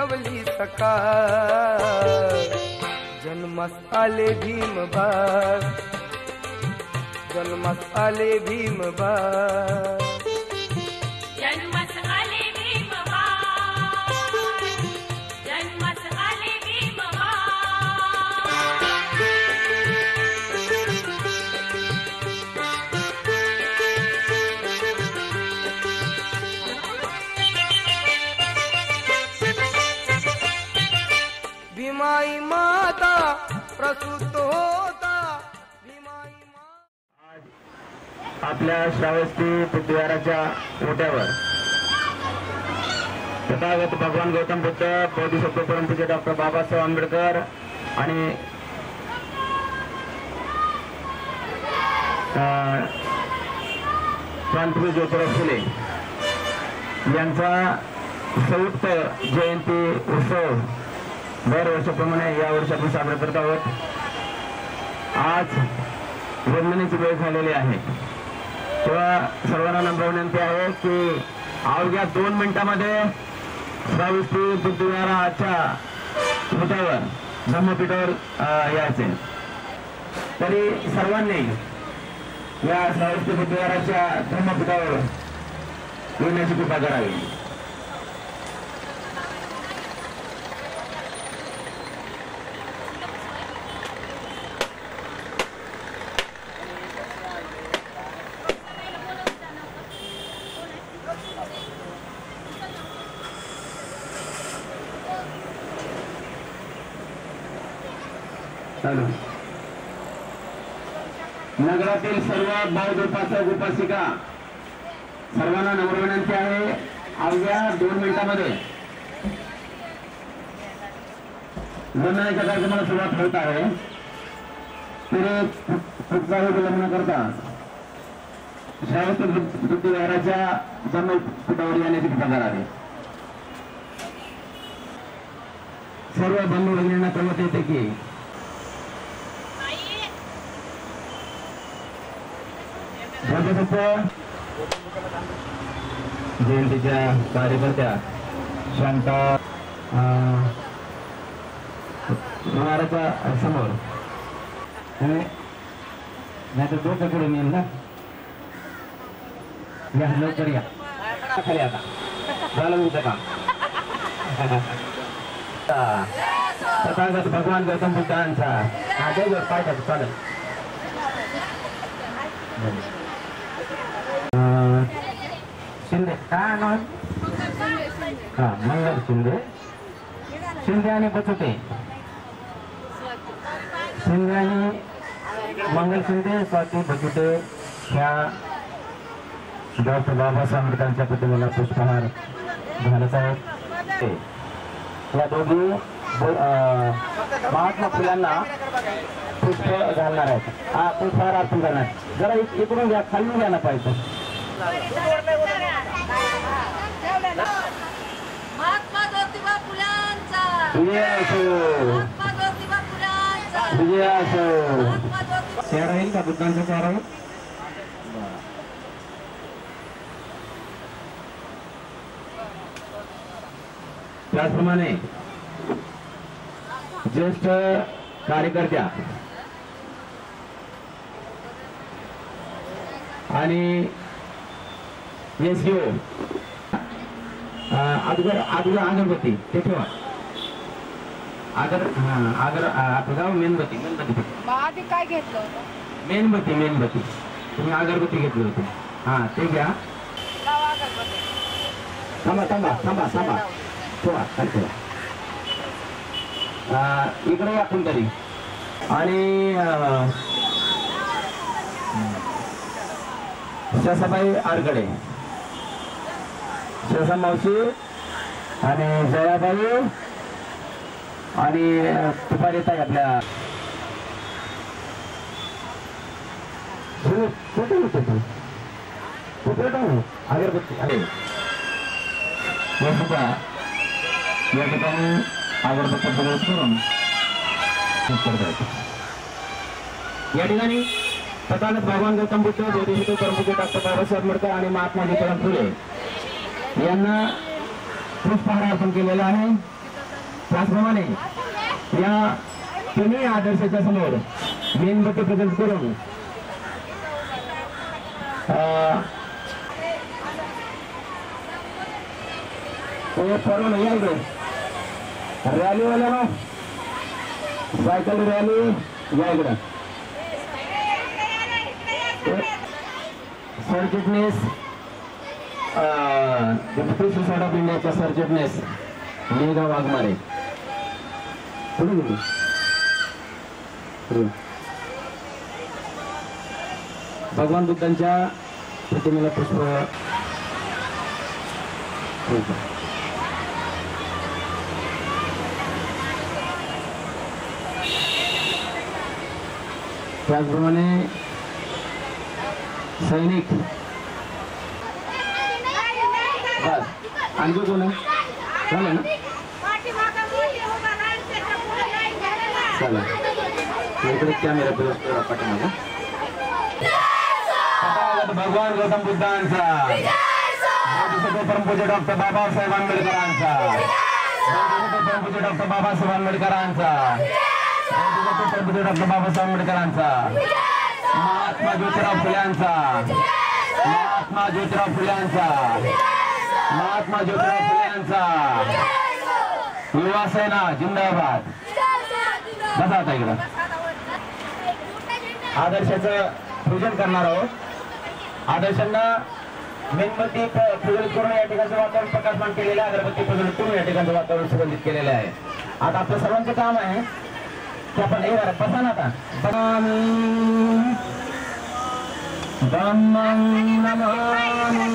उगवली सकाळ जन्मस आले भीमबाळ जन्मस आले भीमबाळ जन्मस आले भीमबाळ जन्मस आले भीमाई माता प्रसूत होता भीमाई आपल्या श्रावस्ती बुद्धविहाराच्या ओट्यावर तथागत भगवान गौतम बुद्ध बोधिसत्व परमपूज्य डॉक्टर बाबासाहेब आंबेडकर आणि क्रांतिवीर ज्योतिराव फुले यांचा संयुक्त जयंती उत्सव दरवर्षाप्रमाणे या वर्षी आपण साजरा करत आहोत। आज वंदनेची वेळ झालेली आहे तेव्हा सर्वांना नम्र विनंती आहे की अवघ्या 2 मिनिटांमध्ये श्रावस्ती बुद्धविहाराच्या ओट्यावर धम्मपीठावर यायचे। तरी सर्वांनी या श्रावस्ती बुद्धविहाराच्या धम्मपीठावर येण्याची कृपा करावी। नगरातील सर्व बौद्ध उपासक उपासिका सर्वांना नम्र विनंती आहे अवघ्या 2 मिनिटांमध्ये वंदनाच्या कार्यक्रमाला सुरुवात होत आहे। कुठलाही विलंब न करता श्रावस्ती बुद्धविहाराच्या धम्मपीठावर येण्याची कृपा करावी। सर्व बंधू भगिनींना कळवत येते की जयंतीच्या कार्यकर्त्या शांता महाराच्या समोर नाही तर डोकं पुढे नेल ना या लवकर या खाली आता झालं उद्या काम तथागत भगवान गौतम बुद्धांचा आजवर पाय चालेल शिंदे काय नाव हा मंगल शिंदे शिंदे आणि बचुते शिंदे आणि मंगल शिंदे स्वाती बचुते ह्या डॉक्टर बाबासाहेब आंबेडकरांच्या प्रतिमेला पुष्पहार घालत आहेत। या दोघी महात्मा फुल्यांना पुष्प घालणार आहेत। हा पुष्पहार अर्पण करणार जरा इकडून घ्या खाली घ्या ना पाहिजे महात्मा ज्योतिबा फुल्यांचा विजय असो महात्मा ज्योतिबा फुल्यांचा विजय असो महात्मा ज्योतिबा त्या राहील का बुद्धांचा चारा त्याचप्रमाणे ज्येष्ठ कार्यकर्त्या आणि एसडीओ अगरबत्ती ते ठेवा आपलं गाव मेणबत्ती आधी काय घेतलं होतं मेणबत्ती तुम्ही अगरबत्ती घेतली होती हा ते घ्या थांबा ठेवा इकडे या कोणतरी आणि शसाबाई आरगडे शसा मावशी आणि जयाबाई आणि तुपारी ताई आपल्या कुठे होते कुठे अगरबत्ती अरे या ठिकाणी अगरबत्ती करून या ठिकाणी तथागत भगवान गौतम बुद्ध बोधिसत्व परमपूज्य डॉक्टर बाबासाहेब आंबेडकर आणि महात्मा ज्योतिराव फुले यांना पुष्पहार अर्पण केलेला आहे। त्याचप्रमाणे या तिन्ही आदर्शाच्या समोर मेणबत्ती प्रेझेंट करून करून या इकडे रॅलीवाल्यानं सायकल रॅली या इकडं सरचिटणीस डेप्युटी सोसायटी ऑफ इंडियाच्या सरचिटणीस मेघा वाघमारे पुढे गेली भगवान बुद्धांच्या प्रतिमेला पुष्प त्याचप्रमाणे सैनिक बस आणखी कोण आहे झालं ना चला इकडे कॅमेरा पाठीमागे भगवान गौतम बुद्धांचा परमपूज्य डॉक्टर बाबासाहेब आंबेडकरांचा परमपूज्य डॉक्टर बाबासाहेब आंबेडकरांचा परमपूज्य डॉक्टर बाबासाहेब आंबेडकरांचा महात्मा ज्योतिराव फुल्यांचा महात्मा ज्योतिराव फुल्यांचा महात्मा ज्योतिराव फुल्यांचा युवा सेना जिंदाबाद बसा आता इकडं आदर्शाचं पूजन करणार आहोत आदर्शांना मेणबत्ती प्रज्वलित करून या ठिकाणचं वातावरण प्रकाशमान केलेलं आहे अगरबत्ती प्रज्वलित करून या ठिकाणचं वातावरण सुगंधित केलेलं आहे आता आपलं सर्वांचं काम आहे की आपण हे बसा ना आता ब्रह्मं नमामि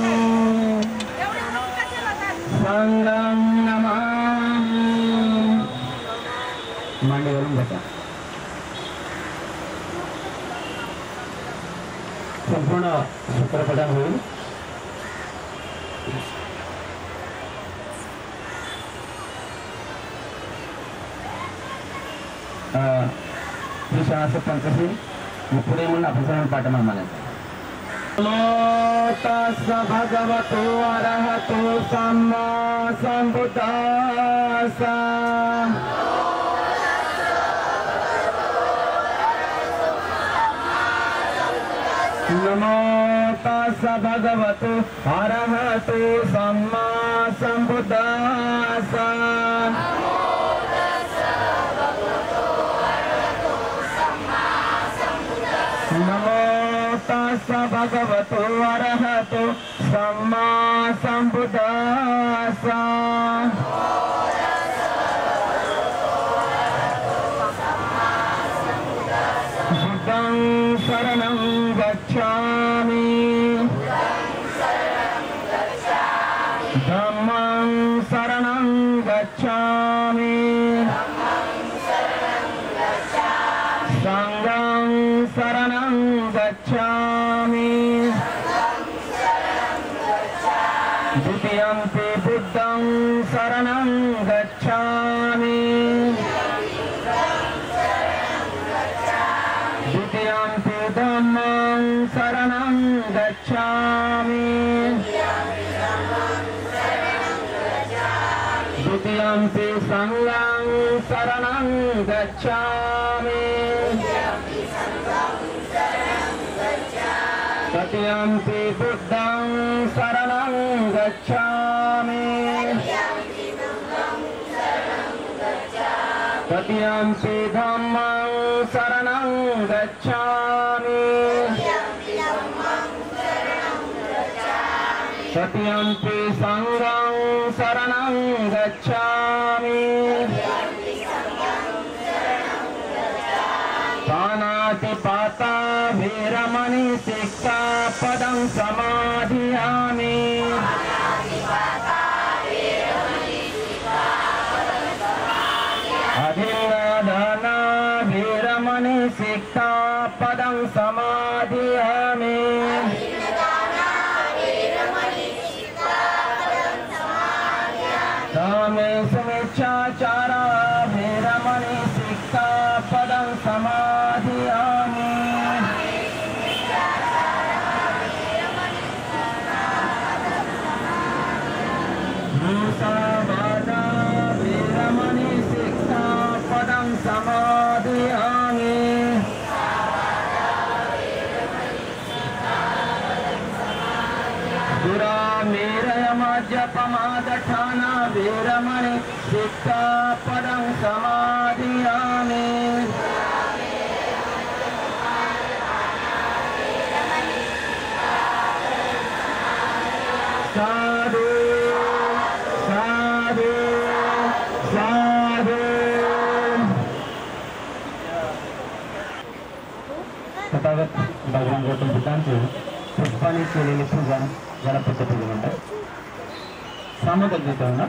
संगं नमामि मांडी घालून बसा संपूर्ण सूत्रपठन होईल शाळाचं पंचशील पुढे म्हणून आपण सर्व पाठमा मानायचं तस् भगवतो अरहतो सम्मा सम्बुद्धास्स नमो तस् भगवतो अरहतो सम्मा सम्बुद्धास्स नमो तस् भगवतो अरहतो सम्मा सम्बुद्धास्स बुद्धं शरणं गच्छामि धम्मं शरणं गच्छामि संघं शरणं गच्छामि द्वितीयंपि बुद्धं शरणं गच्छामि द्वितीयंपि धम्मं शरणं गच्छामि द्वितीयंपि संघं शरणं गच्छामि तृतीयंपि बुद्धं शरणं गच्छामि तृतीयंपि धम्मं शरणं गच्छामि तृतीयंपि संघं शरणं गच्छामि पानातिपाता वीरमणि सिक्खापदं समाधियामि अधिन्नादाना वीरमणि सिक्खापदं समाधियामि कामेषु मिच्छाचारा वीरमणि सिक्खापदं समाधियामि मूसावादा वीरमणि प्रमादठाना वीरमणि शिक्षापदं समाधियामि साधु साधु साधु तथागत भगवान गौतम बुद्धांचे पुष्पाने केलेले पूजन ज्याला पद्धतीने म्हणतात सामोदक देतो ना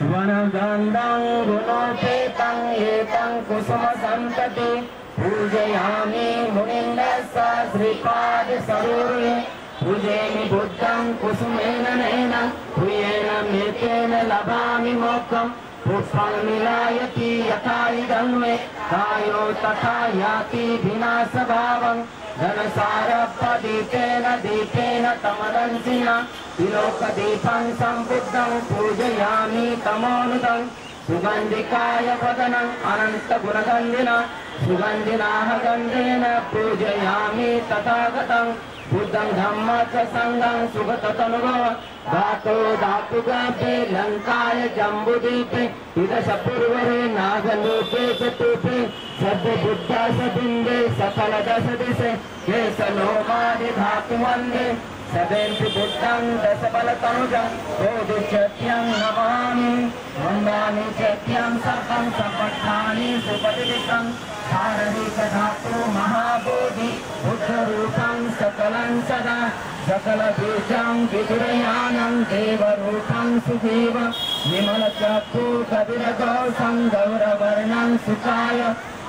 वनगंधं गुणोपेतं एतं कुसुम संतति पूजयामि मुनिन्दस्स श्रीपाद सरोरे पूजयामि बुद्धं कुसुमेन नयनं प्रियेण मृतेन लभामि मोक्षं पुष्पं मिलायति यथा इदं मे कायो तथा याति विनाशभावं धनसारपदीपेन दीपेन तमदंसिना तिलोकदीपं सम्बुद्धं पूजयामि तमोनुदं सुगन्धिकाय वदनं अनन्तगुणगन्धिना सुगन्धिनाः गन्धेन पूजयामि तथागतं बुद्धं धम्मं च संघं सुगततनुभव धातो धातुगापे लङ्काय जम्बुदीपे इदशपूर्वरे नागलोके चतुपे सर्वबुद्धासबिन्दे सकलदशदिशे केशलोमादि धातुवन्दे सदेन्ति बुद्धं दशबलतनुजं बोधिचत्यं नमामि वन्दामि चत्यं सर्वं सपत्तानि सुपतिदितं शारीरिकधातु महाबोधि बुद्धरूपं सकलं सदा सकलबीजं विदुरयानं देवरूपं सुदेव विमलचक्षु कविरघोषं गौरवर्णं सुखाय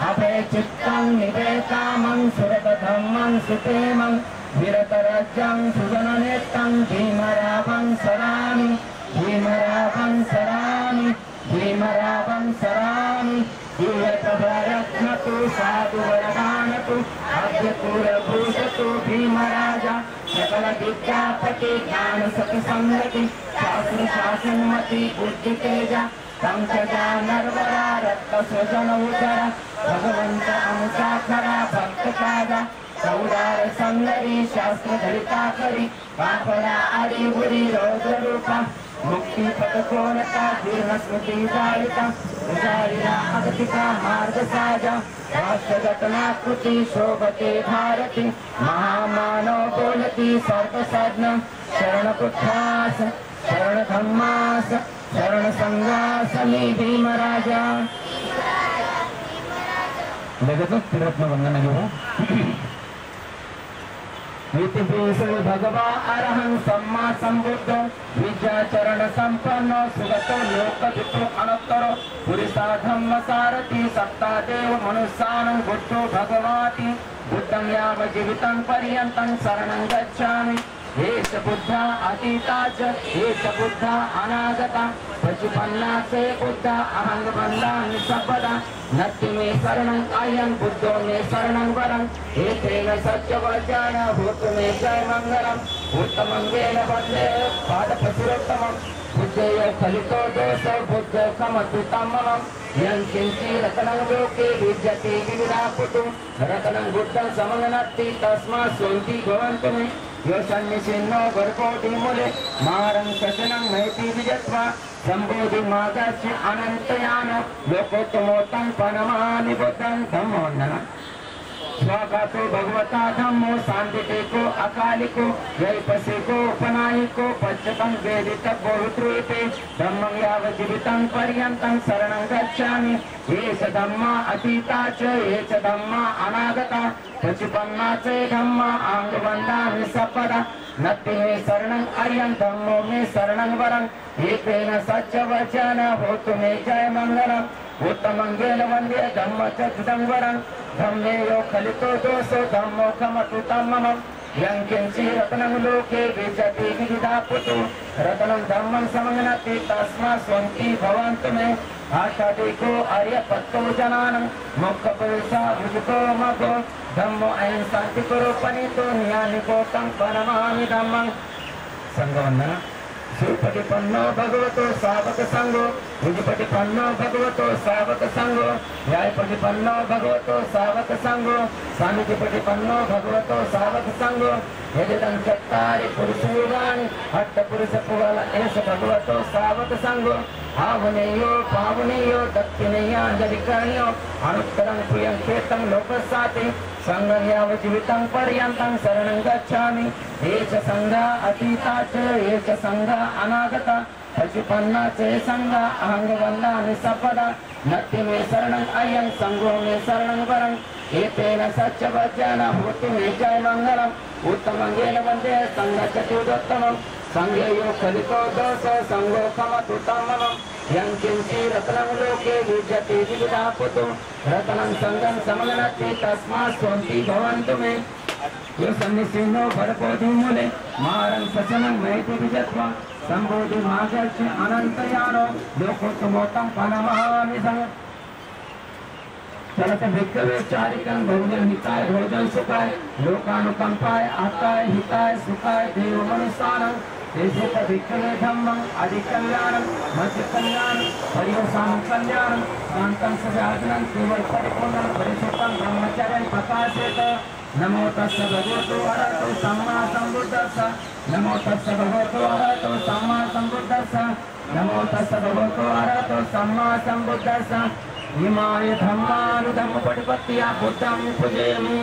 अभयचित्तं निवेकामं सुरतधम्मं सुप्रेमं विरतरजं सुजननेत्रं भीमरावं सरामि भीमरावं सरामि भीमरावं सरामि दिव्यप्रभरत्नतु साधुवरदानतु आद्यपुरभूषतु भीमराजा सकलविद्यापति ज्ञानसतिसंगति शास्त्रशासनमति बुद्धितेजा पंकजा नरवरा रक्तस्वजन उदर भगवंत अनुसाखरा भक्तकाजा सौदार संगरी शास्त्रधरिता करी पापरा आदिगुरी रौद्ररूपा मुक्ति पथकोनता दीर्घस्मृति जालिता उदारिणा अगतिका मार्ग साजा राष्ट्रघटनाकृति शोभते भारती महामानव बोलती सर्वसाधन शरणपुत्रास शरणधम्मास शरणसंघास मी भीमराजा लगेचच तिरत्न वंदन घेऊ भगवा अरहं सम्मा संबुद्ध विद्याचरण संपन्न सुगत लोकवितो अनत्तर पुरुषा धम्म सारथी सत्ता देव मनुष्यानं बुद्धो भगवाति बुद्धं याव जीवितं पर्यन्तं शरणं गच्छामि एष बुद्धा अतीता च एष बुद्धा अनागता पशुपन्ना से बुद्धा अहं बन्धामि सर्वदा नत्ति मे शरणं अयं बुद्धो मे शरणं वरं एतेन सत्यवचन भूतु मे जय मङ्गलम् उत्तमङ्गेन वन्दे पादपतिरोत्तमं बुद्धेय फलितो दोषो बुद्धो कमतु तममं यं किञ्चि रतनं लोके विद्यते विविधापुतु रतनं बुद्धं समङ्गनत्ति तस्मात् सोन्ति भवन्तु मे यो सन्निसिन्नो गर्भोटिमूले मारं शशनं मैति विजत्वा सम्बोधि मागस्य अनन्तयान लोकोत्तमोत्तं प्रणमामि बुद्धं धम्मोन्नन स्वागतो भगवता धम्मो शान्तिको अकालिको वैपसिको उपनायिको पच्चतं वेदित बहुत्रूपे धम्मं यावज्जीवितं पर्यन्तं शरणं गच्छामि एष धम्मा अतीता च एष धम्मा अनागता पचुपन्ना च धम्मा आङ्गवन्दामि सपदा नत्ति मे शरणं अयं धम्मो मे शरणं वरं एतेन सत्यवचन भूतु मे जय मङ्गलम् उत्तमङ्गेन वन्दे धम्म च चिदम्बरं धम्मे यो खलितो दोषो धम्मो कमतु तममं यं किञ्चि रत्नं लोके विजति विविधापुतु रत्नं धम्मं समङ्गनति तस्मात् स्वन्ति भवन्तु मे आषाढिको आर्यपत्तो जनानं मुखपुरुषा भुजतो मघो धम्मो ऐं शान्तिकुरूपनितो ज्ञानिको तं प्रणमामि धम्मं संगवन्दन सुपटिपन्नो भगवतो सावक संगो प्रतिपन्न भगवतो सावक संगो न्याय प्रतिपन्न भगवतो सावक संगो स्वामीजी प्रतिपन्न भगवतो सावक संगो हेदं चत्तारि पुरुषोगानि हट्ट पुरुष पुगल एष भगवतो सावक संगो आवनेयो पावनेयो दक्षिणेयाञ्जलिकर्ण्यो अनुत्तरं प्रियं चेतं लोकसाति संगं याव जीवितं पर्यन्तं शरणं गच्छामि एष संगा अतीता च एष संगा अनागता पशुपन्ना च संगा अहंगवन्दामि सपदा नत्ति मे शरणं अयं संगो मे शरणं वरं एतेन सच्चवचन होतु मे जय मंगलम् उत्तमंगेन वन्दे संगचतुर्दत्तमं संगेयो खलितो दोष संगो खमतु तमनं यं किंचि रत्नं लोके विद्यते विविधा पुतो रत्नं संगं समगनति तस्मात् स्वन्ति भवन्तु मे यो सन्निसिनो भरपोधि मूले मारं सचनं मैति विजत्वा संबोधि मागच्छ अनन्तयानो लोकोत्तमोत्तम पनमहामि संग चलत भिक्खवे चारिकं भोजन हिताय भोजन सुखाय लोकानुकंपाय आताय हिताय सुखाय देव मनुष्यानं देशे भिक्खवे धम्मं अधिकल्याणं मध्य कल्याणं परिवसानं कल्याणं शान्तं सजातनं केवल परिपूर्णं परिशुद्धं ब्रह्मचर्यं प्रकाशेत नमो तस्य भगवतो अरहतो सम्मा सम्बुद्धस्स नमो तस्य भगवतो अरहतो सम्मा सम्बुद्धस्स नमो तस्य भगवतो अरहतो सम्मा सम्बुद्धस्स इमाय धम्मानुधम्मपटिपत्तिया बुद्धं पूजयामि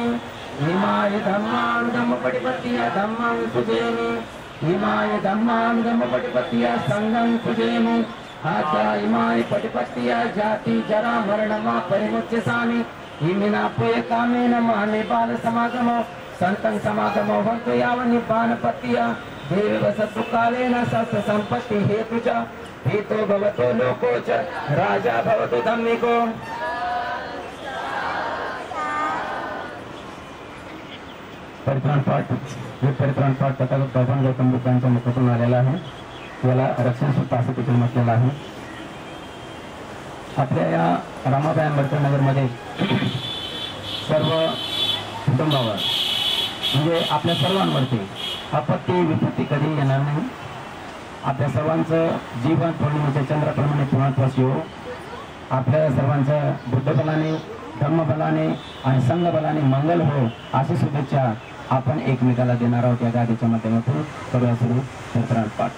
इमाय धम्मानुधम्मपटिपत्तिया धम्मं पूजयामि इमाय धम्मानुधम्मपटिपत्तिया संघं पूजयामि आचा इमाय पटिपत्तिया जाति जरा मरणमा परिमुच्यसामि इमिना पुय कामेन माने बाल समागमो संतं समागमो भवतु याव निब्बान पत्तिया देव सत्तु कालेन सत्य संपत्ति हेतु च हेतो भवतो लोको च राजा भवतु धम्मिको परित्राण पाठ तथागत भगवान गौतम बुद्धांच्या मुखातून आलेला आहे याला रक्षण सूत्र असं तिथे म्हटलेलं आहे आपल्या या रामाबाई आंबेडकर नगरमध्ये सर्व कुटुंबावर म्हणजे आपल्या सर्वांवरती आपत्ती विपत्ती कधी येणार नाही आपल्या सर्वांचं जीवन पौर्णिमेच्या चंद्राप्रमाणे पूर्णत्वास येऊ आपल्या सर्वांचं बुद्धबलाने धम्मबलाने आणि संघबलाने मंगल हो अशी शुभेच्छा आपण एकमेकाला देणार आहोत या गादीच्या माध्यमातून करूया सुरू परित्राण पाठ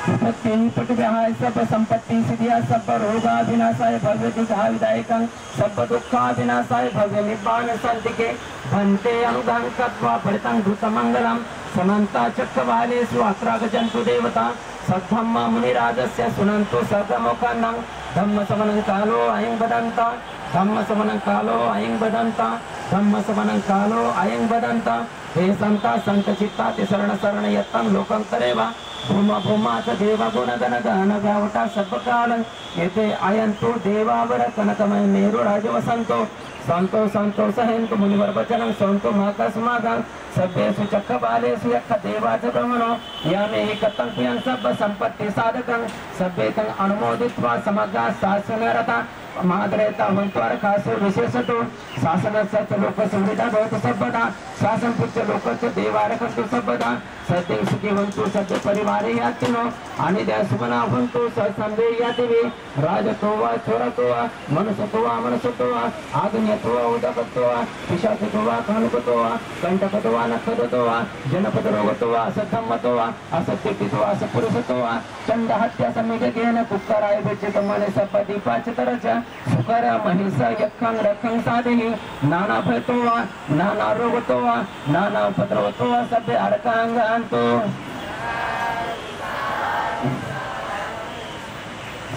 विपत्ति पटुव्याहाय सब संपत्ति सिद्धिया सब रोगा विनाशाय भव्य दिघा विदायकं सब दुःखा विनाशाय भव्य निब्बान संतिके भन्ते अनुदान कत्वा भरितं भूतमंगलम समन्ता चक्रवालेषु अत्रागजन्तु देवता सद्धम्म मुनिराजस्य सुनन्तु सर्वमुखानं धम्मसवनं कालो अयं वदन्ता धम्मसवनं कालो अयं वदन्ता धम्मसवनं कालो अयं वदन्ता हे संता संतचित्ता ते शरण यत्तं लोकं तरेवा भूमा भूमाच देवा गुणगण गहन गावटा सर्वकाल येथे आयंतो देवावर कनकमय मेरु राजवसंतो संतो संतो सहंतो मुनिवर वचनं संतो महाकस्मागं सभ्येषु चक्रबालेषु यक्ष देवाच ब्रह्मणो यामे एकतं प्रियं सब संपत्ति साधकं सभ्येतं अनुमोदित्वा समग्र शासनरता महाद्रयता वंतवार खासो विशेषतो शासनाचा लोक सुविधा भवतु सर्वदा शासन पुत्र लोकच देवारकस्तु सर्वदा सत्य सुखी वंतु सत्य परिवारे यातिनो आणि त्या सुमना वंतु संदे यातिवे राजतो वा छोरतो वा मनुष्यतो वा मनसतो वा आग्नेयतो वा उदकतो वा पिशाचतो वा कानुकतो वा कंटकतो वा नखदतो वा जनपद रोगतो वा असधम्मतो वा असत्यपितो वा असपुरुषतो वा चंड हत्या समेगेन कुक्कराय बेचित मने सपदी पाचतरच सुकर महिष यक्षं रक्षं साधेहि नाना भयतो वा नाना रोगतो वा नाना उपद्रवतो वा सभ्य अर्कांगांतो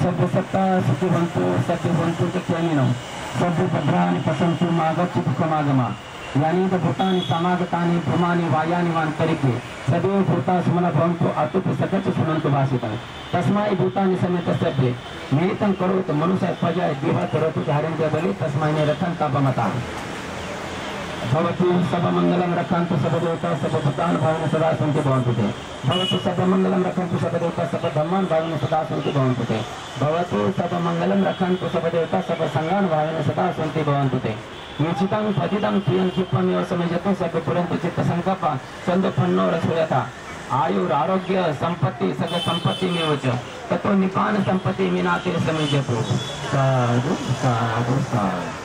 सभ्य सत्ता सुखी बनतो सभ्य बनतो ते ज्ञानीनो सभ्य भद्रानि पसंतु मागच्छ दुःखमागमा यानी तो भूतानि समागतानि भ्रमानि वायानि वान्तरिके सदैव भूता सुमन भवन्तु अतुप सकच सुनन्तु भाषितं तस्मै भूतानि समेत सभ्ये मिलितं करोत् मनुष्य पजाय देवा करोतु धारयन्ते बलि तस्मै निरतं तापमता भवतु सर्वमङ्गलं रक्षन्तु सर्वदेवता सर्वभूतान् भावेन सदा सन्ति भवन्तु ते भवतु सर्वमङ्गलं रक्षन्तु सर्वदेवता सर्वधर्मान् भावेन सदा सन्ति भवन्तु ते भवतु सर्वमङ्गलं रक्षन्तु सर्वदेवता सर्वसङ्गान् भावेन सदा सन्ति भवन्तु ते निश्चितं पतितं प्रियं क्षिप्रमेव समयतो सर्वपुरन्तु चित्तसङ्कल्पः सन्दुपन्नो रसोयथा आयुरारोग्य संपत्ति सगळ संपत्ती मिळवच ततो निपान संपत्ती विनाते समय जपो साधु साधु साधु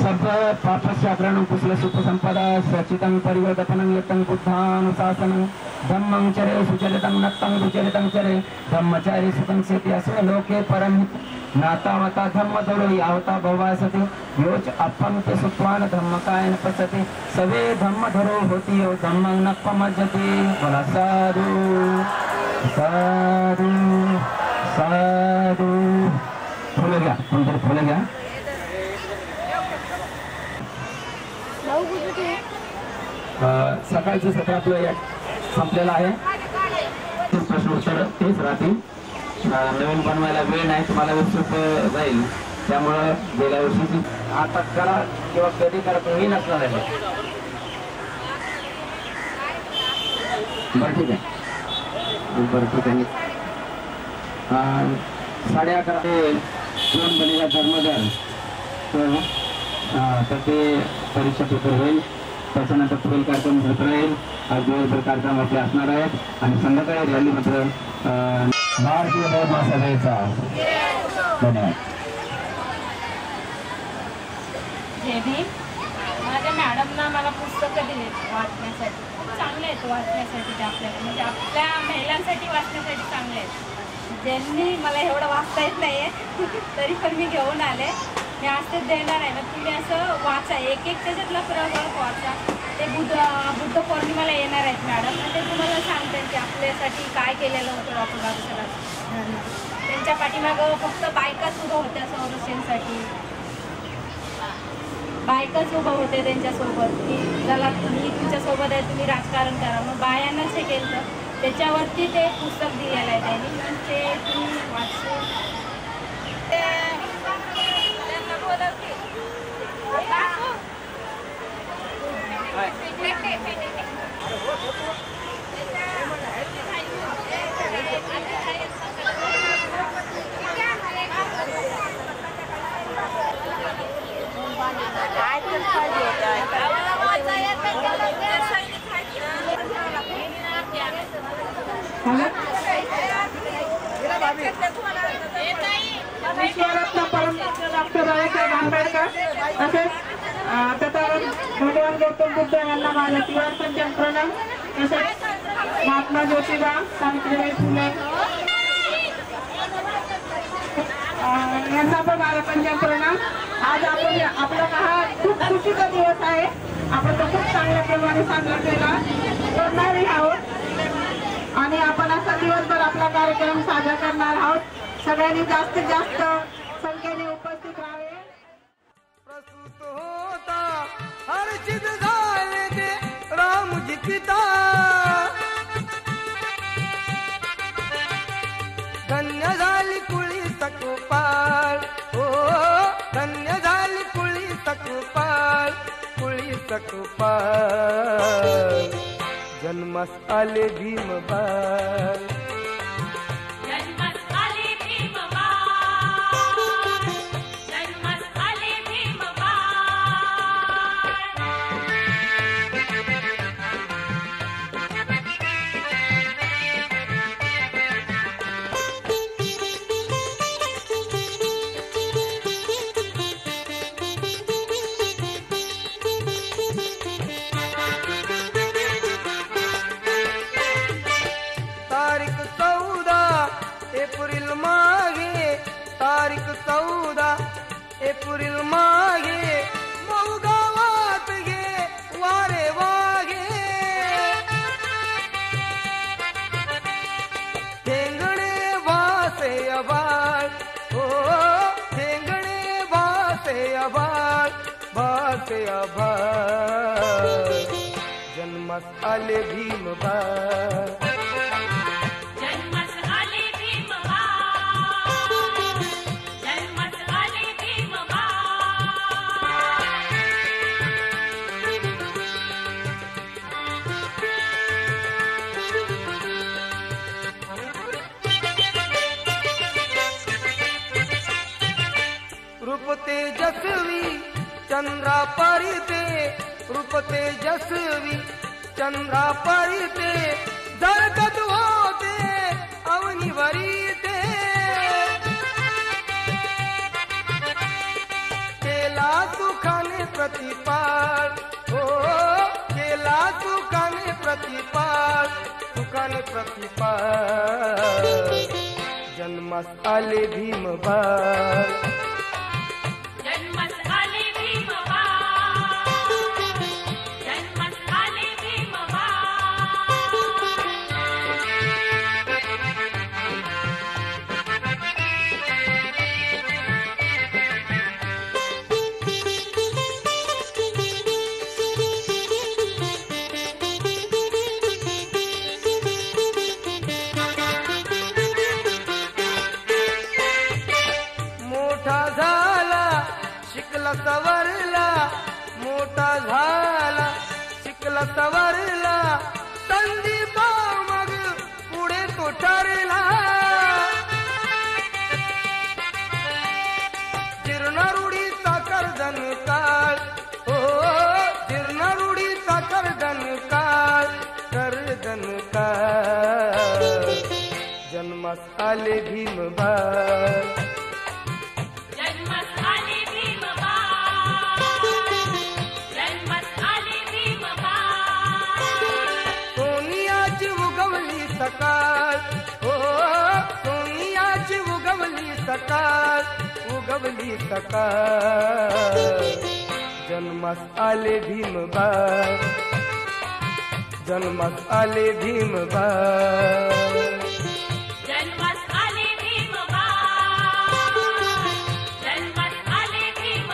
सर्व पापस्याग्रणं कुशल सुख संपदा सचितं परिवर्तनं यतं बुद्धानुशासनं धम्मं चरे सुचरितं नक्तं सुचरितं चरे धम्मचारी सुखं सेति अस्मिन् लोके परं नातावता धम्म धरो यावता भवासते योच अपंक्ति सुत्वान धम्मकायन पसते सवे धम्म धरो होती यो धम्मं न पमज्जते बोला साधु साधु साधु फुलं घ्या कोणतरी फुलं घ्या सकाळचं सत्र आपलं संपलेलं आहे प्रश्न उत्तर तेच राहतील नवीन बनवायला वेळ नाही तुम्हाला उत्सुक जाईल त्यामुळं गेल्या वर्षीची आता करा किंवा कधी करा तुम्ही नसणार आहे बरं ठीक आहे बरं ठीक आहे 11:30 ते 2 बनेगा धर्मदर तर ते परीक्षा पेपर होईल त्याच्यानंतर पुढील कार्यक्रम होत राहील आज दिवसभर कार्यक्रम आपले असणार आहेत आणि संध्याकाळी रॅली मात्र भारतीय बौद्ध महासभेचा धन्यवाद जय भीम माझ्या मॅडमना मला पुस्तकं दिले वाचण्यासाठी खूप चांगले आहेत वाचण्यासाठी ते आपल्याला म्हणजे आपल्या महिलांसाठी वाचण्यासाठी चांगले आहेत ज्यांनी मला एवढं वाचता येत नाही आहे तरी पण मी घेऊन आले मी आज ते देणार आहे मग तुम्ही असं वाचा एक त्याच्यातला प्रभाव वाचा ते बुद्ध पौर्णिमेला येणार आहेत मॅडम आणि ते तुम्हाला सांगते की आपल्यासाठी काय केलेलं होतं डॉक्टर बाबासाहेब त्यांच्या पाठीमागं फक्त बायकाच उभं होत्या संरक्षणासाठी बायकाच उभं होते त्यांच्यासोबत की चला तुम्ही तुमच्यासोबत आहे तुम्ही राजकारण करा मग बायांनाच हे केलं त्याच्यावरती ते पुस्तक दिलेलं आहे त्यांनी पण ते तुम्ही वाचून त्यांना बोलवते विश्वरत्न परमपूज्य डॉक्टर बाबासाहेब आंबेडकर तसेच तथागत भगवान गौतम बुद्ध यांना माझा पंचम प्रणाम तसेच महात्मा ज्योतिबा सावित्रीबाई फुले यांना पण माझा पंचम प्रणाम आज आपण आपला हा खूप खुशीचा दिवस आहे आपण तो खूप चांगल्या प्रमाणे साजरा केला करणारही आहोत आणि आपण असा दिवसभर आपला कार्यक्रम साजरा करणार आहोत सगळ्यांनी जास्तीत जास्त संख्येने उपस्थित राहावे प्रसूत होता हर्षित झाले ते रामजी पिता धन्य झाली कुळी सकपाळ हो धन्य झाली कुळी सकपाळ जन्मस आले भीमबाळ तारीख 14 एप्रिल मागे मऊ गावात गे वारे वागे ठेंगणे वासे आबाळ हो ठेंगणे वासे आबाळ जन्मस आले भीमबाळ रूप तेजस्वी चंद्रा परिते रूप तेजस्वी चंद्रा परिते जरकत होते अवनी जमिनीवरी ते केला सुखाने प्रतिपाळ हो केला सुखाने प्रतिपाळ सुखाने प्रतिपाळ जन्मास आले भीम बाळ जन्मास आले भीम जन्मास आले भीम मोठा झाला शिकला सवरला मोठा झाला शिकला सवरला संधी पाव मग पुढे तो ठरला जीर्णरूढीचा कर्जन काळ हो जीर्णरूढीचा कर्जन काळ जन्मास आले भीम बाळ जन्मास आले भीम जन्मास आले भीम सोनियाची उगवली सकाळ हो सोनियाची उगवली सकाळ जन्मास आले भीम बाळ जन्मास आले भीम बाळ जन्मास आले भीम जन्मास आले भीम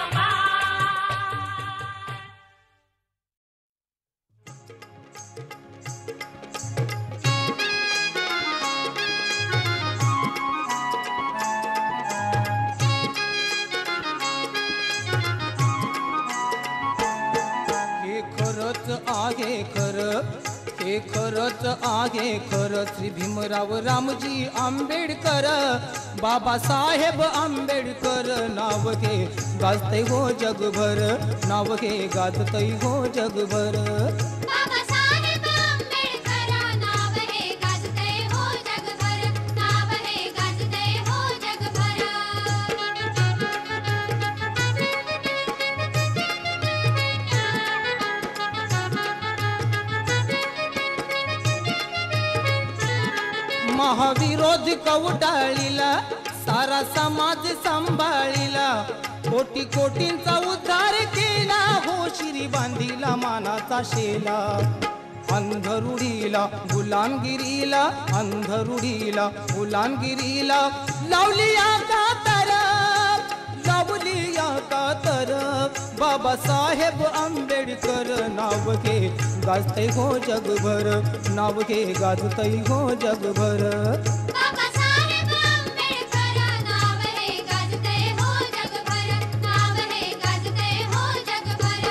हे खरंच आहे खरं श्री भीमराव रामजी आंबेडकर बाबासाहेब आंबेडकर नाव घे गाजतय हो जगभर नाव घे गाजतय हो जगभर बाबासाहेब आंबेडकर नाव हे गाजतय हो जगभर नाव हे गाजतय हो जगभर महाविरोध कवटाळीला सारा समाज सांभाळीला कोटी कोटींचा उद्धार केला हो श्री बांधीला मानाचा शेला अंधरुढीला गुलामगिरीला अंधरुढीला गुलामगिरीला लावली आता तर लावली आता तर बाबासाहेब आंबेडकर नाव घे गाजतय हो जगभर नाव घे गाजतय हो जगभर बाबासाहेब आंबेडकर नाव हे गाजतय हो जगभर नाव हे गाजतय हो जगभर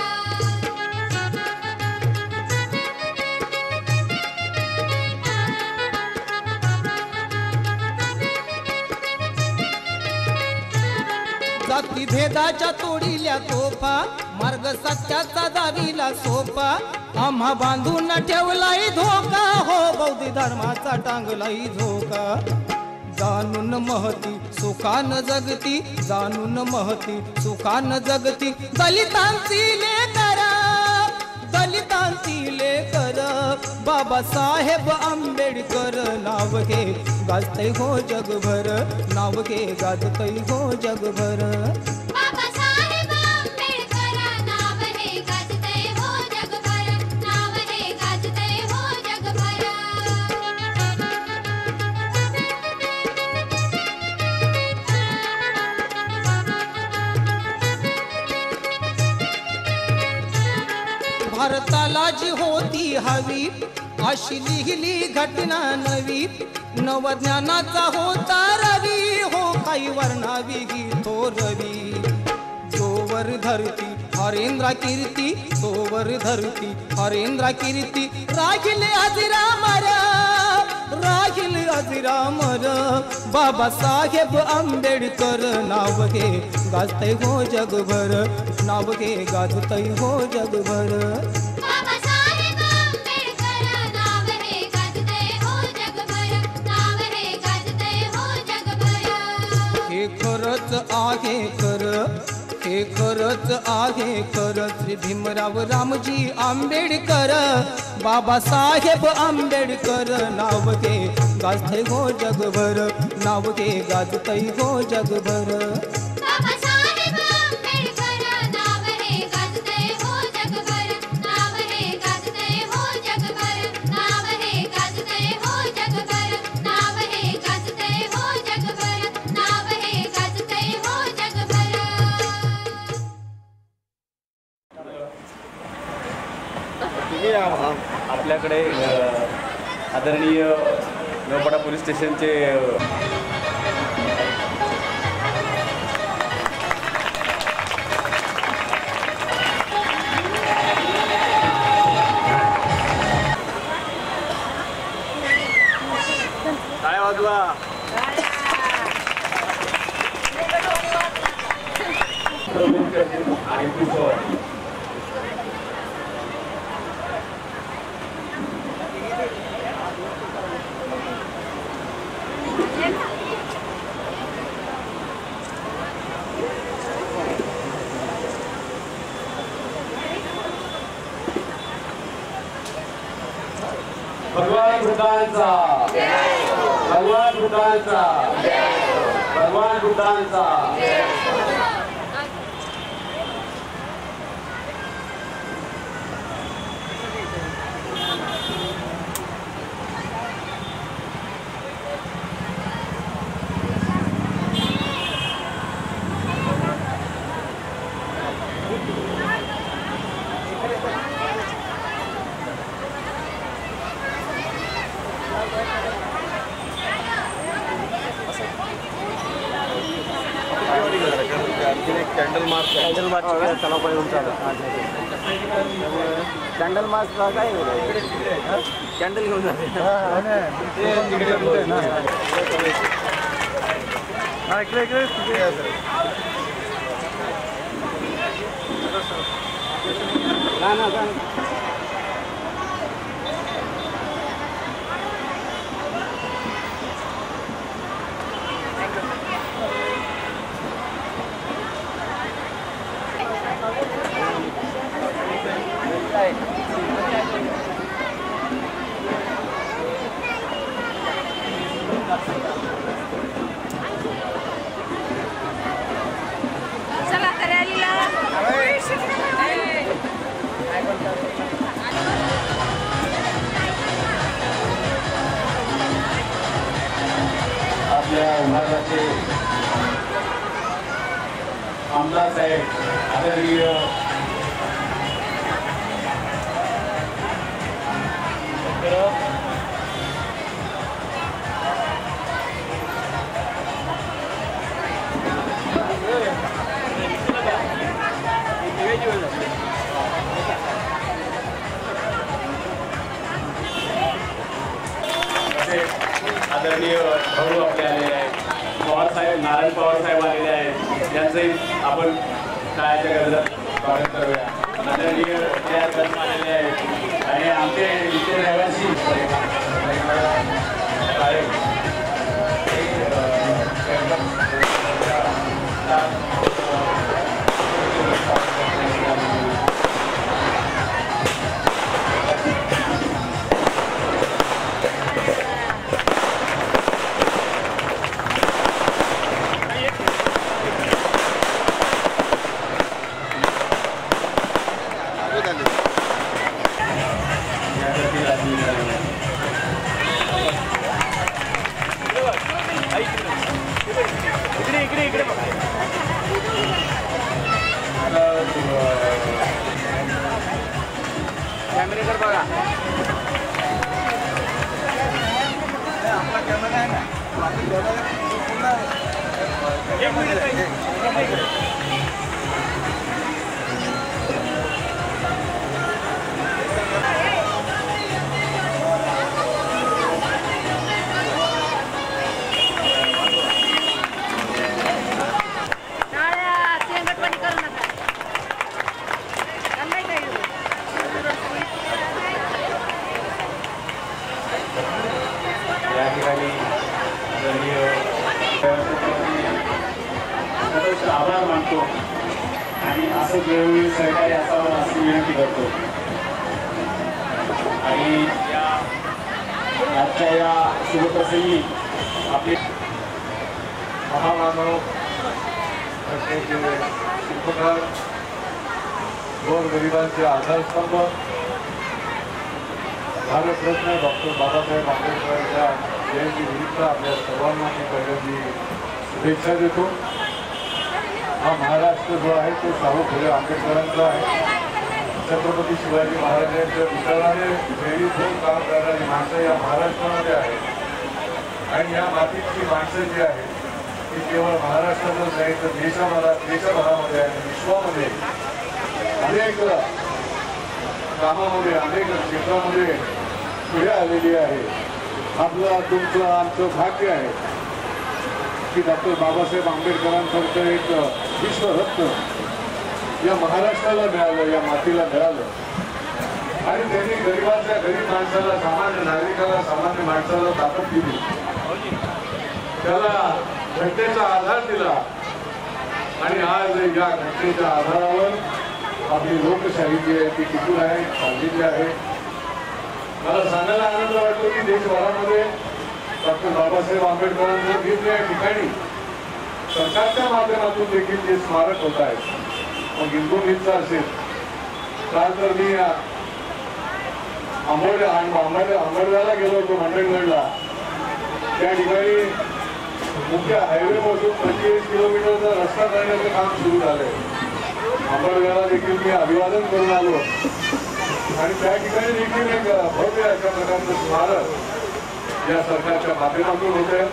जाती भेदाच्या तोडील्या तोफा मार्ग सत्याचा दावीला सोपा आम्हा बांधून ठेवलाय धोका हो बौद्ध धर्माचा टांगलाय धोका जाणून महती सुखान जगती जाणून महती सुखान जगती दलितांची लेकर दलितांची लेकर बाबासाहेब आंबेडकर नाव घे गाजतय हो जगभर नाव घे गाजतय हो जगभर भारताला जी होती हवी अशी लिहिली घटना नवी नवज्ञानाचा होता रवी हो काही वर्णावी गीतो रवी जोवर धरती हरेंद्र कीर्ती जोवर धरती हरेंद्र कीर्ती राखिल अजिरा मर बाबासाहेब आंबेडकर नाव घे गाजतय हो जगभर नाव घे गाजतय हो जगभर बाबासाहेब आंबेडकर नाव हे गाजतय हो जगभर नाव हे गाजतय खरंच आहे खरं, हे खरंच आहे खरं. श्री भीमराव रामजी आंबेडकर, बाबासाहेब आंबेडकर. नाव घे गाजते हो जगभर, नाव घे गाजते हो जगभर. बाबासाहेब आंबेडकर नाव हे गाजते हो जगभर, नाव हे गाजते हो जगभर, नाव हे गाजते हो जगभर, नाव हे गाजते हो जगभर, नाव हे गाजते हो जगभर. आपल्याकडे आदरणीय नौपाडा पोलीस स्टेशनचे काय वाजवा भगवान बुद्धांचा, भगवान बुद्धांचा, भगवान बुद्धांचा. कॅन्डल मार्च चला पाहिजे कॅन्डल मार्च काय कॅन्डल घेऊन चला तयारीला. आपल्या विभागाचे आमदार साहेब आदरणीय आदरणीय भाऊ आपले आलेले आहेत, पवार साहेब, नारायण पवार साहेब आलेले आहेत, यांचंही आपण काळाच्या गरजा स्वागत करूया. आदरणीय आलेले आहेत आणि आमचे इथे रहिवासी कॅमेरेकर बघा. या ठिकाणी आभार मानतो आणि असं वेळोवेळी सहकार्य असावं अशी विनंती करतो. आणि आजच्या या शुभप्रसंगी आपले महामानव शिल्पकार, गोरगरिबांचे आधारस्तंभ, भारतरत्न डॉक्टर बाबासाहेब आंबेडकरांच्या जयंतीनिमित्त आपल्या सर्वांना मी पहिल्यांदी शुभेच्छा देतो. हा महाराष्ट्र जो आहे तो शाहू फुले आंबेडकरांचा आहे. छत्रपती शिवाजी महाराजांच्या विचाराने प्रेरित होऊन काम करणारी माणसं या महाराष्ट्रामध्ये आहेत. आणि या मातीची माणसं जी आहेत ती केवळ महाराष्ट्रातच नाही तर देशभरामध्ये आणि विश्वामध्ये अनेक कामामध्ये अनेक क्षेत्रामध्ये पुढे आलेली आहे. आपलं तुमचं आमचं भाग्य आहे की डॉक्टर बाबासाहेब आंबेडकरांसारखं एक विश्वरत्न या महाराष्ट्राला मिळालं, या मातीला मिळालं. आणि त्यांनी गरीब माणसाला, सामान्य नागरिकाला, सामान्य माणसाला ताकद दिली, त्याला घटनेचा आधार दिला. आणि आज या घटनेच्या आधारावर आपली लोकशाही जी आहे ती टिकून आहे, चाललेली आहे. मला सांगायला आनंद वाटतो की देशभरामध्ये डॉक्टर बाबासाहेब आंबेडकरांच्या निरनिराळ्या ठिकाणी सरकारच्या माध्यमातून देखील जे स्मारक होत आहेत. मग हिंदूंचा असेल, काल तर मी आंबेडकरला गेलो होतो मंडणगडला. त्या ठिकाणी मुख्य हायवे पासून 25 किलोमीटरचा रस्ता करण्याचं काम सुरू झालंय. आंबेडकरला देखील मी अभिवादन करून आलो. आणि त्या ठिकाणी देखील एक भव्य अशा प्रकारचं स्मारक या सरकारच्या माध्यमातून होत आहे.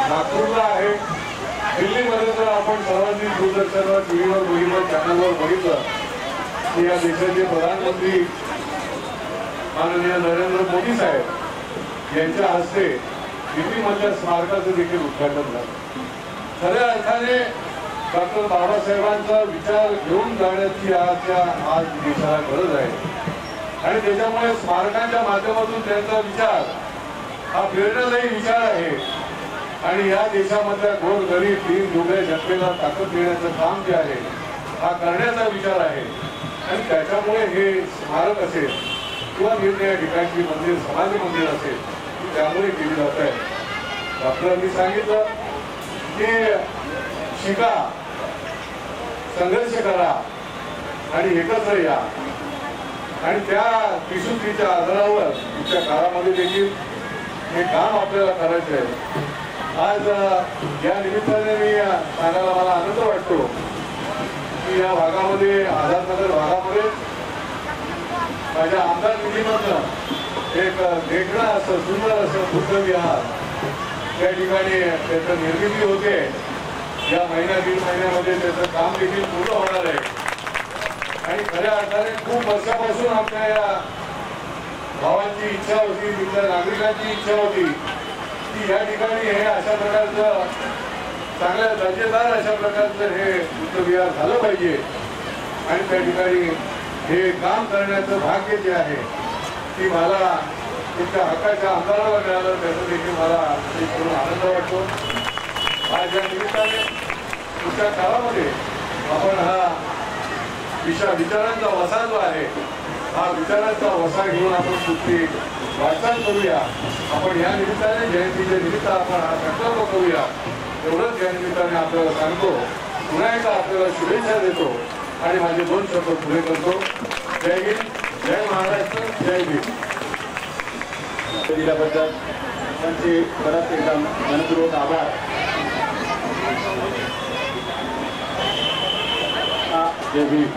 नागपूरला आहे. दिल्लीमध्ये जर आपण सर्वांनी दूरदर्शनवर, टीव्हीवर बघितलं, चॅनलवर बघितलं की या देशाचे प्रधानमंत्री माननीय नरेंद्र मोदी साहेब यांच्या हस्ते दिल्लीमधल्या स्मारकाचं देखील उद्घाटन झालं. खऱ्या अर्थाने डॉक्टर बाबासाहेबांचा विचार घेऊन जाण्याची आज देशाला गरज आहे. आणि त्याच्यामुळे स्मारकांच्या माध्यमातून त्यांचा विचार हा प्रेरणादायी विचार आहे. आणि या देशामधल्या गोरगरीब दीनदुबळ्या जनतेला ताकद देण्याचं काम जे आहे हा करण्याचा विचार आहे. आणि त्याच्यामुळे हे स्मारक असेल किंवा निरनिराळ्या ठिकाणची मंदिर, समाज मंदिर असेल त्यामुळे केली जात आहे. डॉक्टरांनी सांगितलं की शिका, संघर्ष करा आणि एकत्र या. आणि त्या त्रिसूत्रीच्या आधारावर तुमच्या काळामध्ये देखील हे काम आपल्याला करायचं आहे. आज या निमित्ताने मी सांगायला मला आनंद वाटतो की या भागामध्ये, आझादनगर भागामध्ये माझ्या आमदार निधीमधनं एक देखणं असं सुंदर असं बुद्ध विहार त्या ठिकाणी त्याचं निर्मिती होते. या दीड महिन्यामध्ये त्याचं काम देखील पूर्ण होणार आहे. आणि खऱ्या अर्थाने खूप वर्षापासून आपल्या या भावांची इच्छा होती, तिथल्या नागरिकांची इच्छा होती की या ठिकाणी हे अशा प्रकारचं चांगल्या दर्जेदार अशा प्रकारचं हे बुद्ध विहार झालं पाहिजे. आणि त्या ठिकाणी हे काम करण्याचं भाग्य जे आहे ती मला तुमच्या हक्काच्या आमदाराला मिळालं, त्याचा देखील मला करून आनंद वाटतो. आज या निमित्ताने पुढच्या काळामध्ये आपण हा विचारांचा वसा जो आहे हा विचारांचा वसा घेऊन आपण कुठली वाटचाल करूया. आपण या निमित्ताने जयंतीच्या निमित्त आपण हा संकल्प करूया. एवढंच या निमित्ताने आपल्याला सांगतो. पुन्हा एकदा आपल्याला शुभेच्छा देतो आणि माझे 2 शब्द पुढे करतो. जय हिंद, जय महाराष्ट्र, जय भीम. दिल्याबद्दल त्यांचे परत एकदा मनपूर्वक आभार. जय Bhim.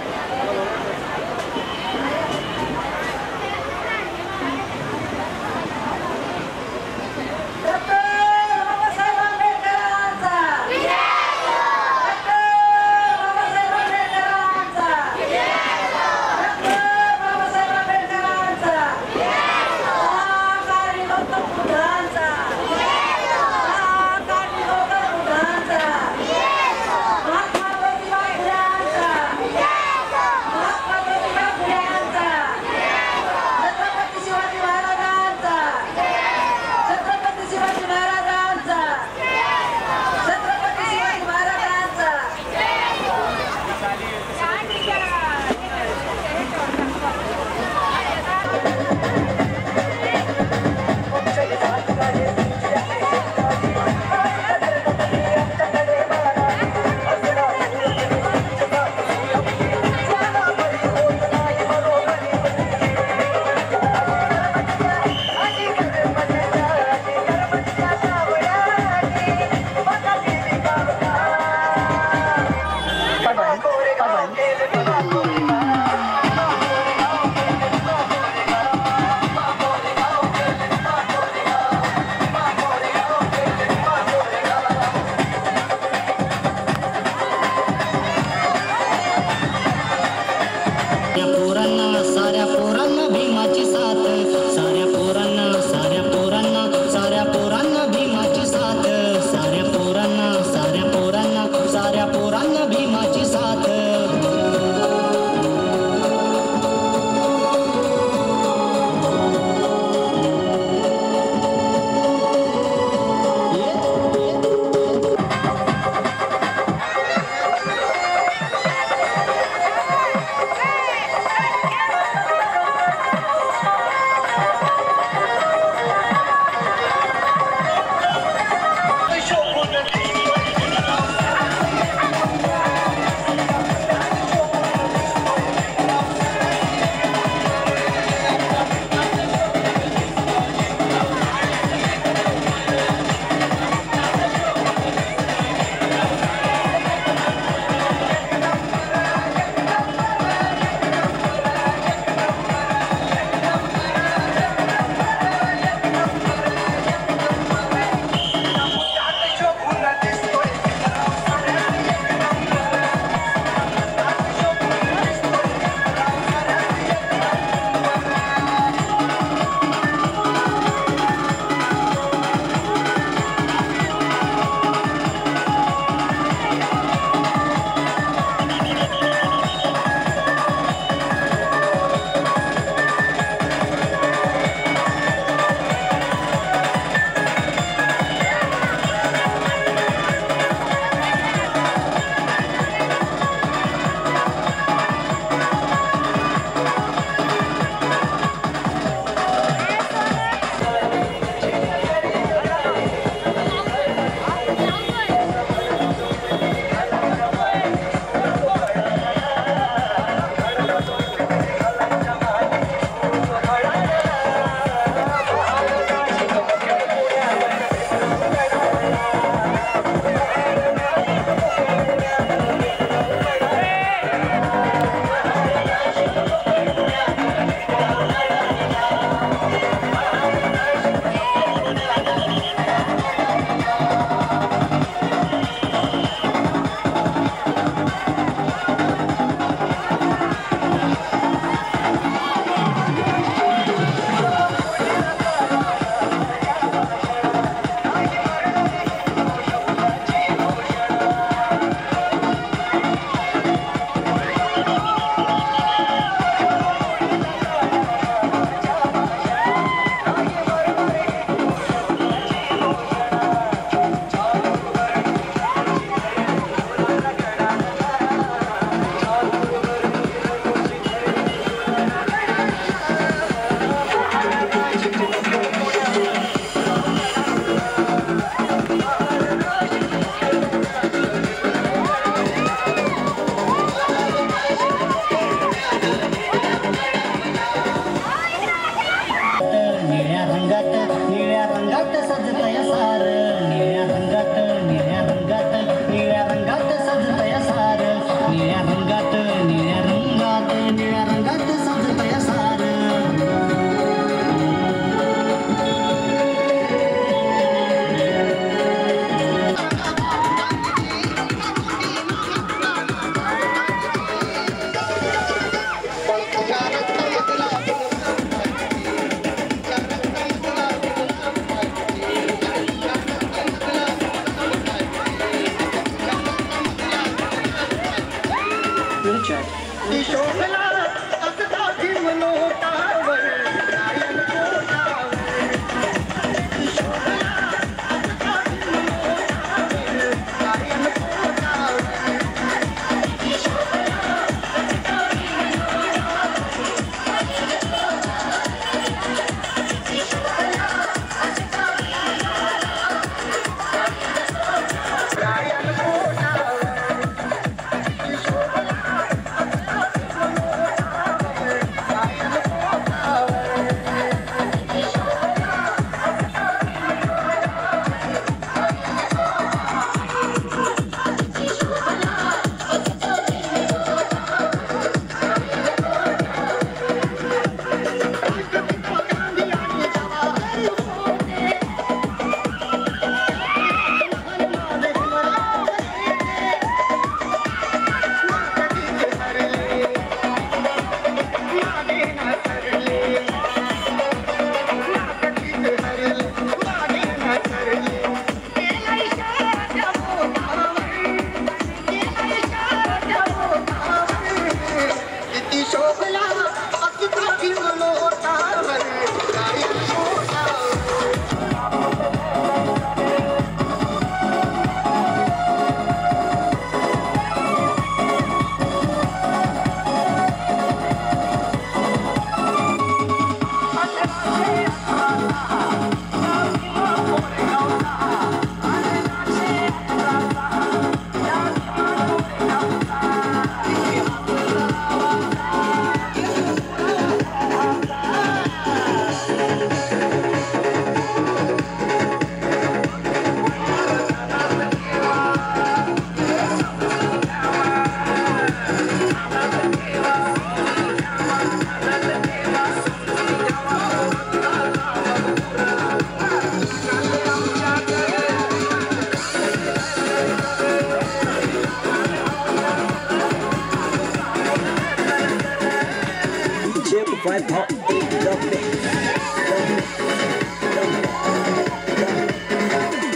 5 4 3 jump it.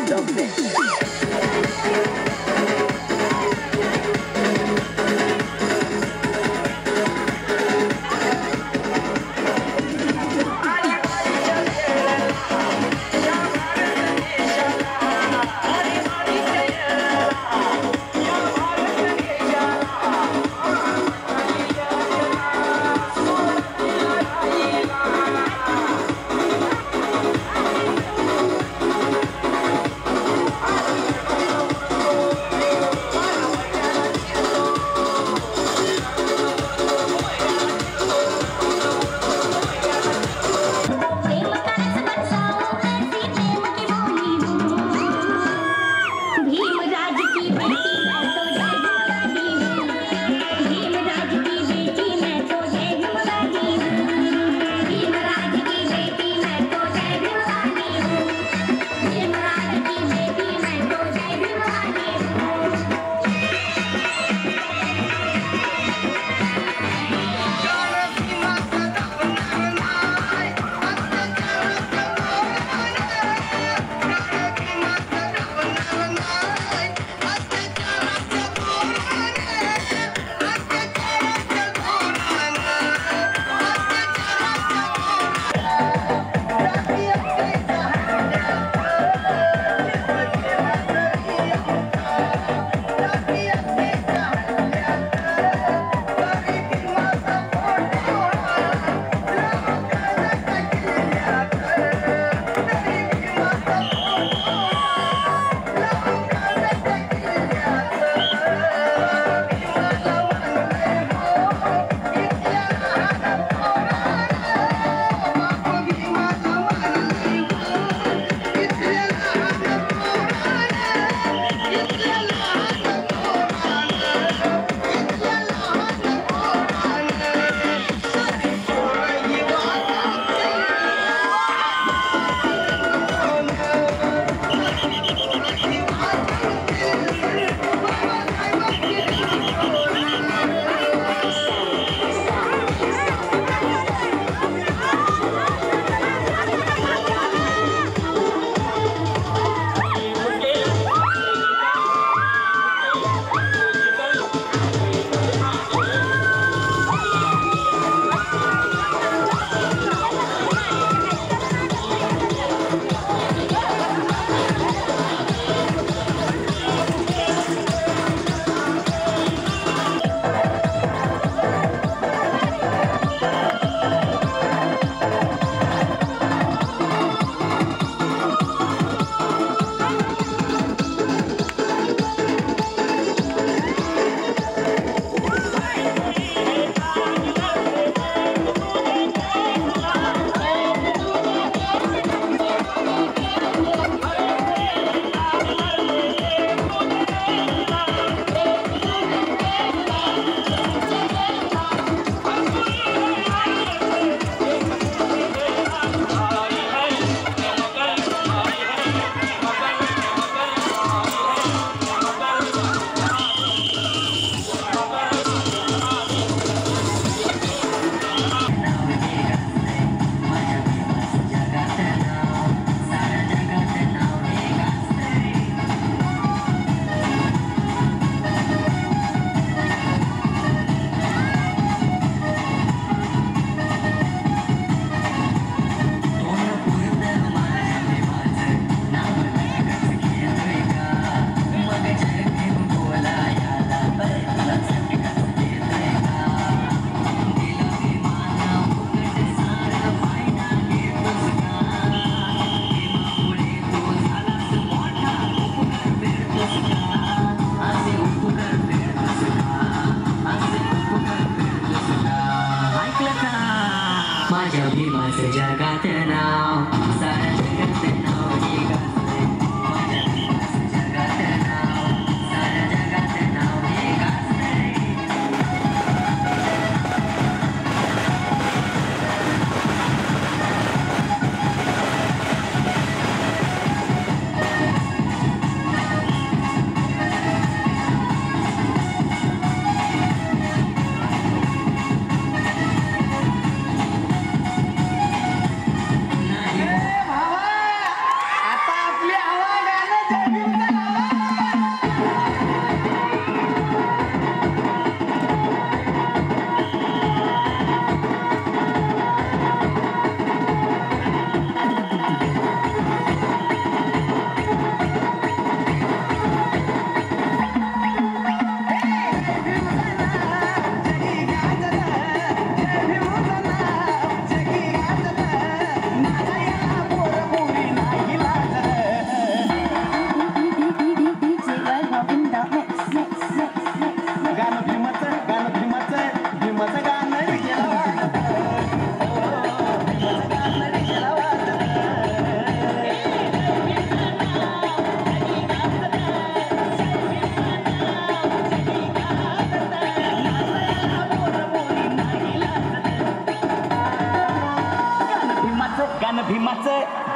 Jump it.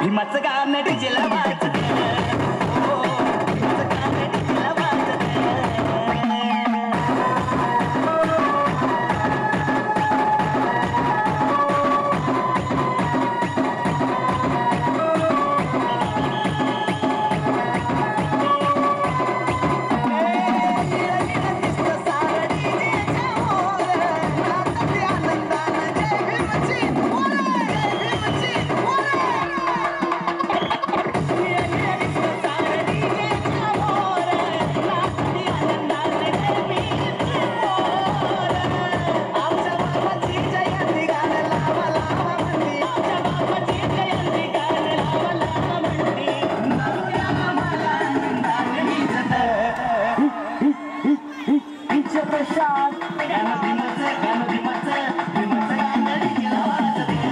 भीमाचं गाणं डीजेला वाजत भीमाचं गाणं डीजेला वाजत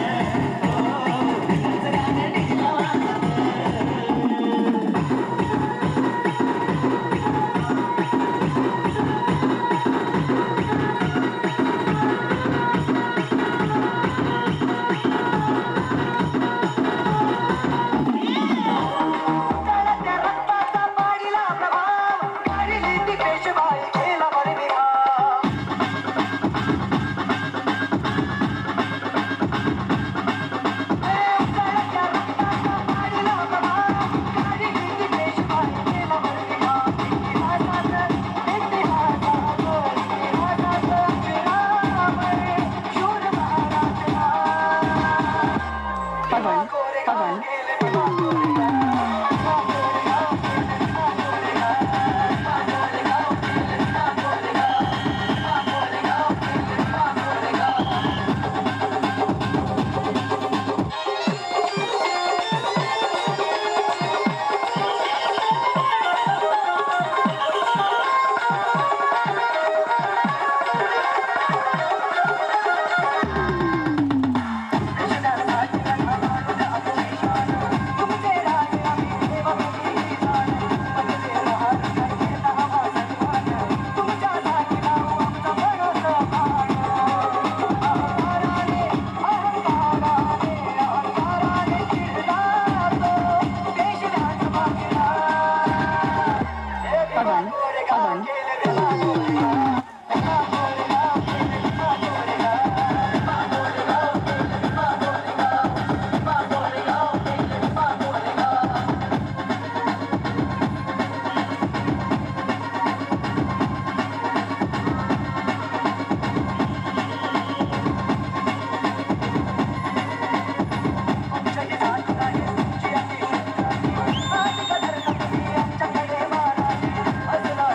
असला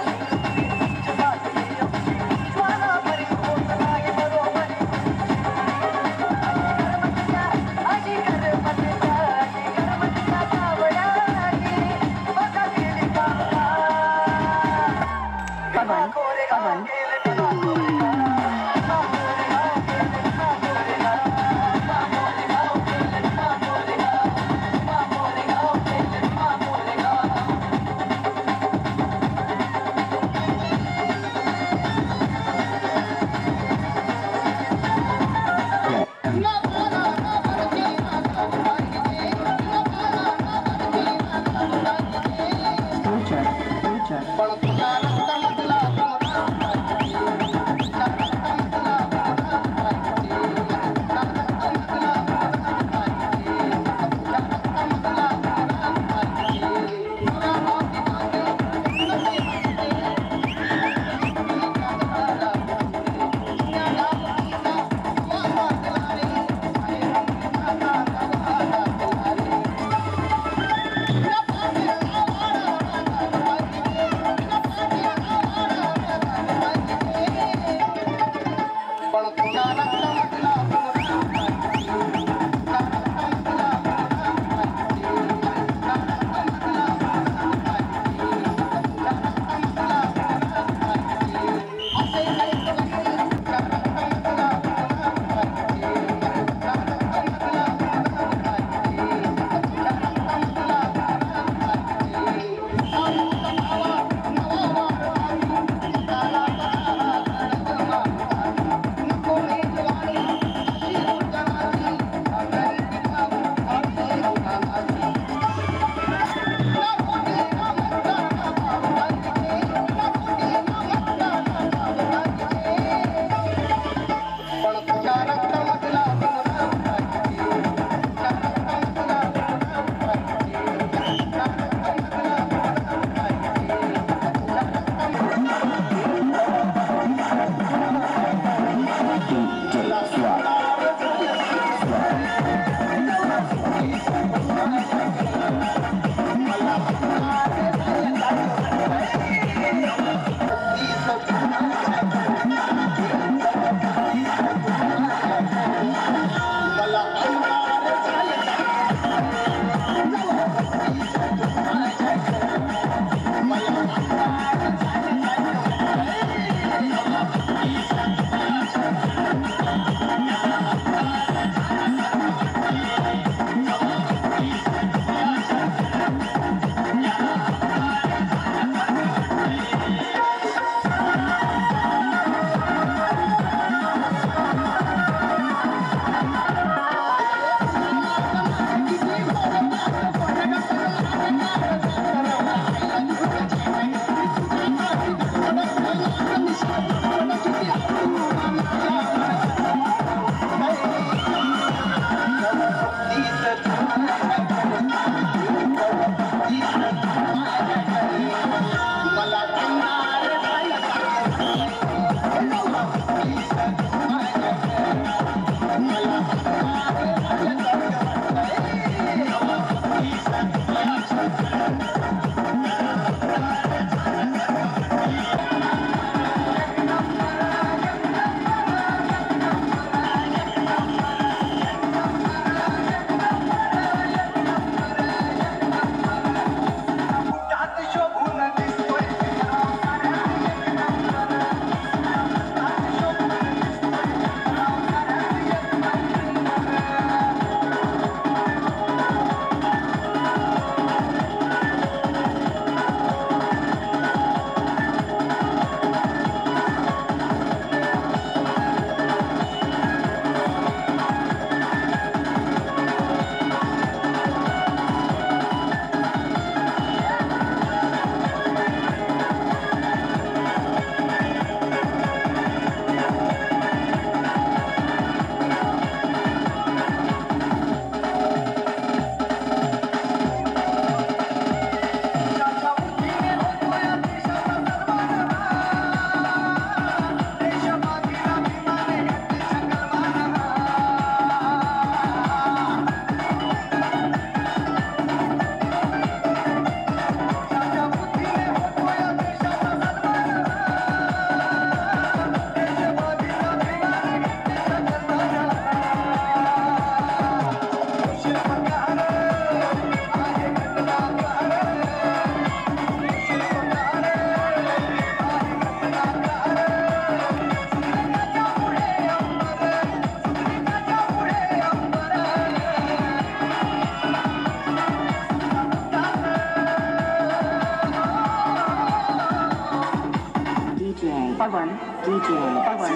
पवन DJ पवन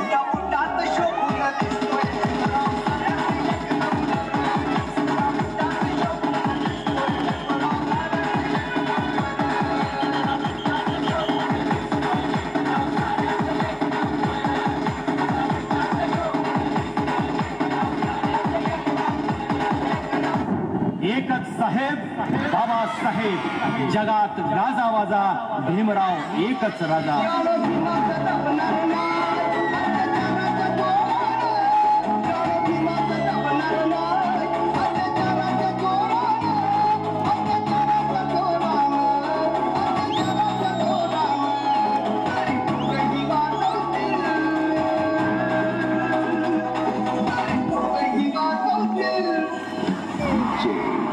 एकच साहेब बाबासाहेब जगात गाजावाजा भीमराव एकच राजा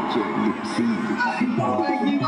J Lipsy.